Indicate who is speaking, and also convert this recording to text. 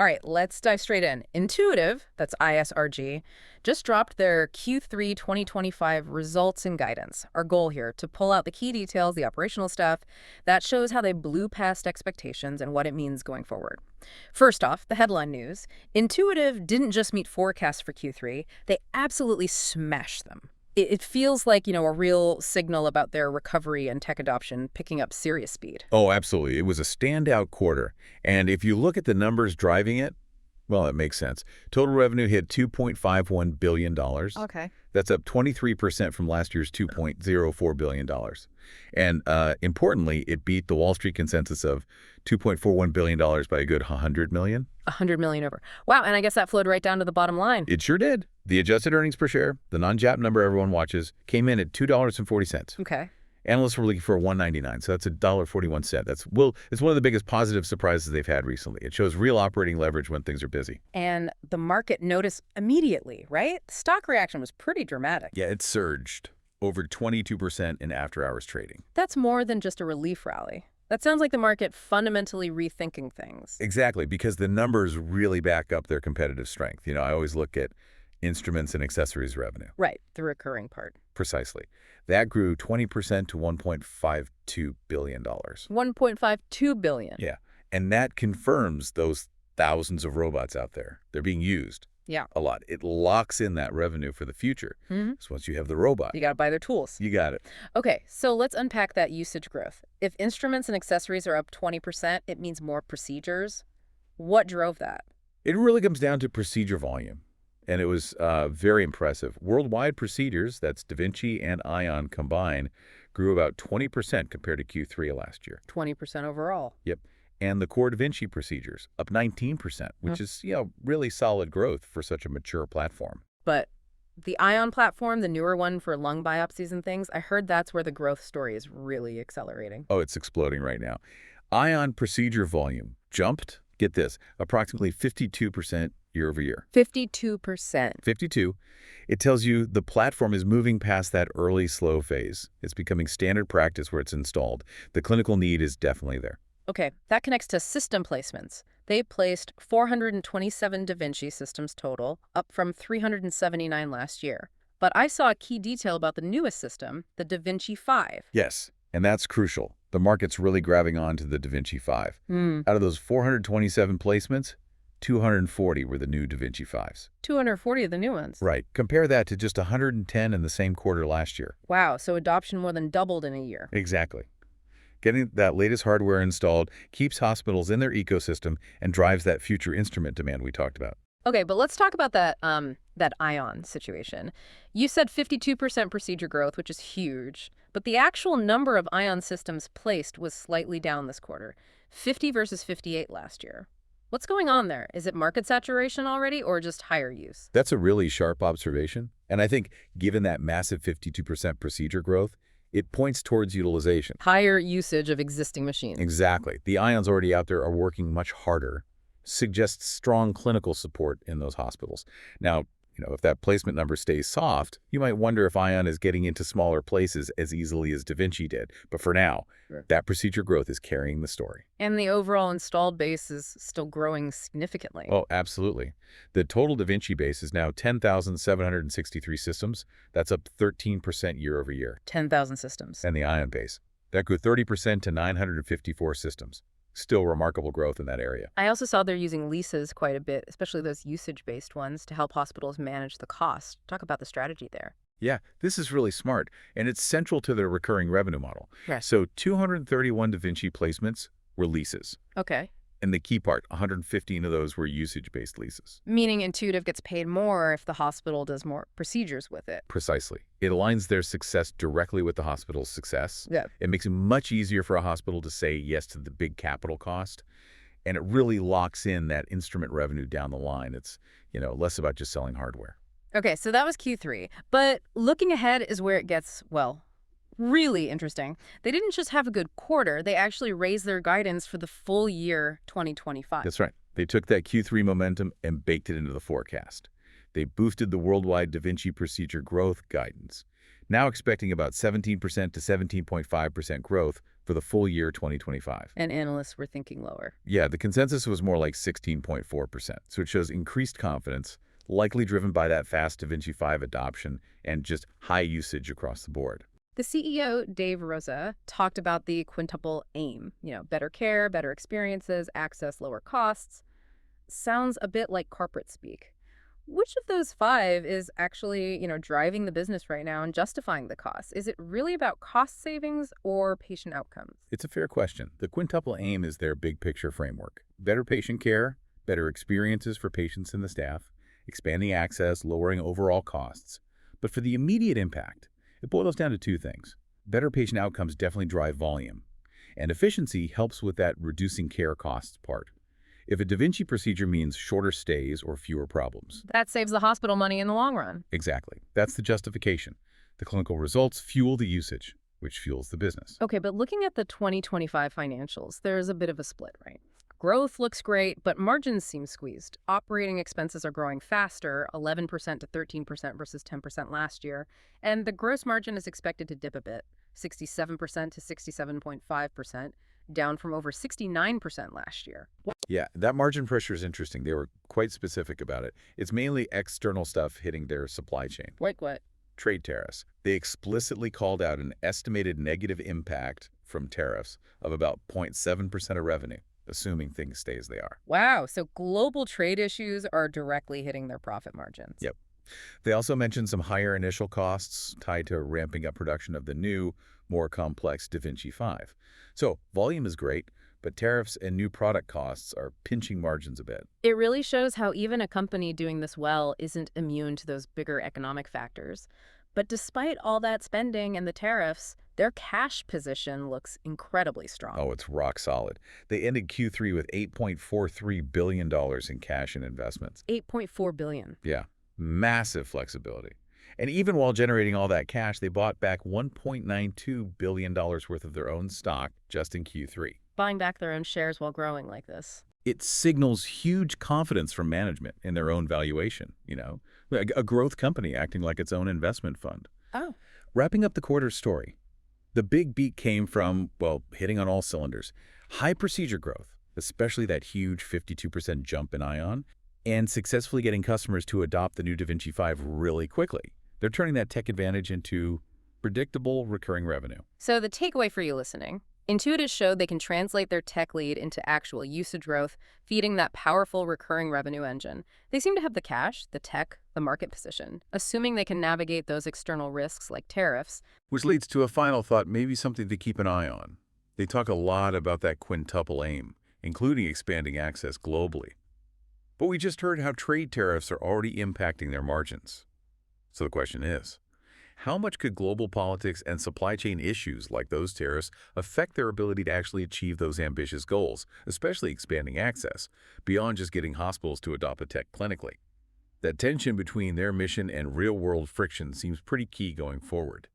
Speaker 1: All right, let's dive straight in. Intuitive, that's ISRG, just dropped their Q3 2025 results and guidance. Our goal here, to pull out the key details, the operational stuff, that shows how they blew past expectations and what it means going forward. First off, the headline news. Intuitive didn't just meet forecasts for Q3, they absolutely smashed them. It feels like, a real signal about their recovery and tech adoption picking up serious speed.
Speaker 2: Oh, absolutely. It was a standout quarter. And if you look at the numbers driving it, well, it makes sense. Total revenue hit $2.51 billion.
Speaker 1: Okay.
Speaker 2: That's up 23% from last year's $2.04 billion. And importantly, it beat the Wall Street consensus of $2.41 billion by a good $100 million.
Speaker 1: $100 million over. Wow, and I guess that flowed right down to the bottom line.
Speaker 2: It sure did. The adjusted earnings per share, the non-GAAP number everyone watches, came in at $2.40.
Speaker 1: Okay.
Speaker 2: Analysts were looking for $1.99, so that's $1.41. It's one of the biggest positive surprises they've had recently. It shows real operating leverage when things are busy.
Speaker 1: And the market noticed immediately, right? Stock reaction was pretty dramatic.
Speaker 2: Yeah, it surged over 22% in after-hours trading.
Speaker 1: That's more than just a relief rally. That sounds like the market fundamentally rethinking things.
Speaker 2: Exactly, because the numbers really back up their competitive strength. I always look at instruments and accessories revenue.
Speaker 1: Right, the recurring part.
Speaker 2: Precisely. That grew 20% to $1.52 billion.
Speaker 1: $1.52 billion.
Speaker 2: Yeah, and that confirms those thousands of robots out there. They're being used.
Speaker 1: Yeah.
Speaker 2: A lot. It locks in that revenue for the future.
Speaker 1: Mm-hmm.
Speaker 2: So once you have the robot,
Speaker 1: You got to buy their tools.
Speaker 2: you got it.
Speaker 1: Okay, so let's unpack that usage growth. If instruments and accessories are up 20%, it means more procedures. What drove that?
Speaker 2: It really comes down to procedure volume. And it was very impressive. Worldwide procedures, that's Da Vinci and Ion combined, grew about 20% compared to Q3 last year.
Speaker 1: 20% overall.
Speaker 2: Yep. And the core Da Vinci procedures, up 19%, which is, really solid growth for such a mature platform.
Speaker 1: But the Ion platform, the newer one for lung biopsies and things, I heard that's where the growth story is really accelerating.
Speaker 2: Oh, it's exploding right now. Ion procedure volume jumped, get this, approximately 52% year over year.
Speaker 1: 52%.
Speaker 2: 52. It tells you the platform is moving past that early slow phase. It's becoming standard practice where it's installed. The clinical need is definitely there.
Speaker 1: Okay, that connects to system placements. They placed 427 Da Vinci systems total, up from 379 last year. But I saw a key detail about the newest system, the Da Vinci 5.
Speaker 2: Yes, and that's crucial. The market's really grabbing on to the Da Vinci 5.
Speaker 1: Hmm.
Speaker 2: Out of those 427 placements, 240 were the new Da Vinci 5s.
Speaker 1: 240 of the new ones.
Speaker 2: Right. Compare that to just 110 in the same quarter last year.
Speaker 1: Wow, so adoption more than doubled in a year.
Speaker 2: Exactly. Getting that latest hardware installed keeps hospitals in their ecosystem and drives that future instrument demand we talked about.
Speaker 1: Okay, but let's talk about that Ion situation. You said 52% procedure growth, which is huge, but the actual number of Ion systems placed was slightly down this quarter, 50 versus 58 last year. What's going on there? Is it market saturation already or just higher use?
Speaker 2: That's a really sharp observation. And I think given that massive 52% procedure growth, it points towards utilization.
Speaker 1: Higher usage of existing machines.
Speaker 2: Exactly. The ions already out there are working much harder, suggests strong clinical support in those hospitals. Now, if that placement number stays soft, you might wonder if Ion is getting into smaller places as easily as Da Vinci did. But for now, that procedure growth is carrying the story.
Speaker 1: And the overall installed base is still growing significantly.
Speaker 2: Oh, absolutely. The total Da Vinci base is now 10,763 systems. That's up 13% year over year.
Speaker 1: 10,000 systems.
Speaker 2: And the Ion base, that grew 30% to 954 systems. Still remarkable growth in that area.
Speaker 1: I also saw they're using leases quite a bit, especially those usage-based ones, to help hospitals manage the cost. Talk about the strategy there.
Speaker 2: Yeah, this is really smart, and it's central to their recurring revenue model.
Speaker 1: Right.
Speaker 2: So 231 Da Vinci placements were leases.
Speaker 1: Okay.
Speaker 2: And the key part, 115 of those were usage-based leases.
Speaker 1: Meaning Intuitive gets paid more if the hospital does more procedures with it.
Speaker 2: Precisely. It aligns their success directly with the hospital's success.
Speaker 1: Yeah.
Speaker 2: It makes it much easier for a hospital to say yes to the big capital cost. And it really locks in that instrument revenue down the line. It's, less about just selling hardware.
Speaker 1: Okay, so that was Q3. But looking ahead is where it gets, really interesting. They didn't just have a good quarter, they actually raised their guidance for the full year 2025.
Speaker 2: That's right. They took that Q3 momentum and baked it into the forecast. They boosted the worldwide Da Vinci procedure growth guidance, now expecting about 17% to 17.5% growth for the full year 2025.
Speaker 1: And analysts were thinking lower.
Speaker 2: Yeah, the consensus was more like 16.4%, so it shows increased confidence, likely driven by that fast Da Vinci 5 adoption and just high usage across the board.
Speaker 1: The CEO, Dave Rosa, talked about the quintuple aim, better care, better experiences, access, lower costs. Sounds a bit like corporate speak. Which of those five is actually, driving the business right now and justifying the costs? Is it really about cost savings or patient outcomes?
Speaker 2: It's a fair question. The quintuple aim is their big picture framework. Better patient care, better experiences for patients and the staff, expanding access, lowering overall costs. But for the immediate impact, it boils down to two things. Better patient outcomes definitely drive volume, and efficiency helps with that reducing care costs part. If a Da Vinci procedure means shorter stays or fewer problems.
Speaker 1: That saves the hospital money in the long run.
Speaker 2: Exactly. That's the justification. The clinical results fuel the usage, which fuels the business.
Speaker 1: Okay, but looking at the 2025 financials, there's a bit of a split, right? Growth looks great, but margins seem squeezed. Operating expenses are growing faster, 11% to 13% versus 10% last year, and the gross margin is expected to dip a bit, 67% to 67.5%, down from over 69% last year.
Speaker 2: Yeah, that margin pressure is interesting. They were quite specific about it. It's mainly external stuff hitting their supply chain.
Speaker 1: Like what?
Speaker 2: Trade tariffs. They explicitly called out an estimated negative impact from tariffs of about 0.7% of revenue, assuming things stay as they are.
Speaker 1: Wow, so global trade issues are directly hitting their profit margins.
Speaker 2: Yep. They also mentioned some higher initial costs tied to ramping up production of the new, more complex Da Vinci 5. So volume is great, but tariffs and new product costs are pinching margins a bit.
Speaker 1: It really shows how even a company doing this well isn't immune to those bigger economic factors. But despite all that spending and the tariffs, their cash position looks incredibly strong.
Speaker 2: Oh, it's rock solid. They ended Q3 with $8.43 billion in cash and investments.
Speaker 1: $8.4 billion.
Speaker 2: Yeah, massive flexibility. And even while generating all that cash, they bought back $1.92 billion worth of their own stock just in Q3.
Speaker 1: Buying back their own shares while growing like this.
Speaker 2: It signals huge confidence from management in their own valuation, a growth company acting like its own investment fund.
Speaker 1: Oh.
Speaker 2: Wrapping up the quarter's story, the big beat came from, well, hitting on all cylinders. High procedure growth, especially that huge 52% jump in Ion, and successfully getting customers to adopt the new Da Vinci 5 really quickly. They're turning that tech advantage into predictable recurring revenue.
Speaker 1: So the takeaway for you listening, Intuitive showed they can translate their tech lead into actual usage growth, feeding that powerful recurring revenue engine. They seem to have the cash, the tech, the market position, assuming they can navigate those external risks like tariffs.
Speaker 2: Which leads to a final thought, maybe something to keep an eye on. They talk a lot about that quintuple aim, including expanding access globally. But we just heard how trade tariffs are already impacting their margins. So the question is, how much could global politics and supply chain issues like those tariffs affect their ability to actually achieve those ambitious goals, especially expanding access, beyond just getting hospitals to adopt the tech clinically? That tension between their mission and real-world friction seems pretty key going forward.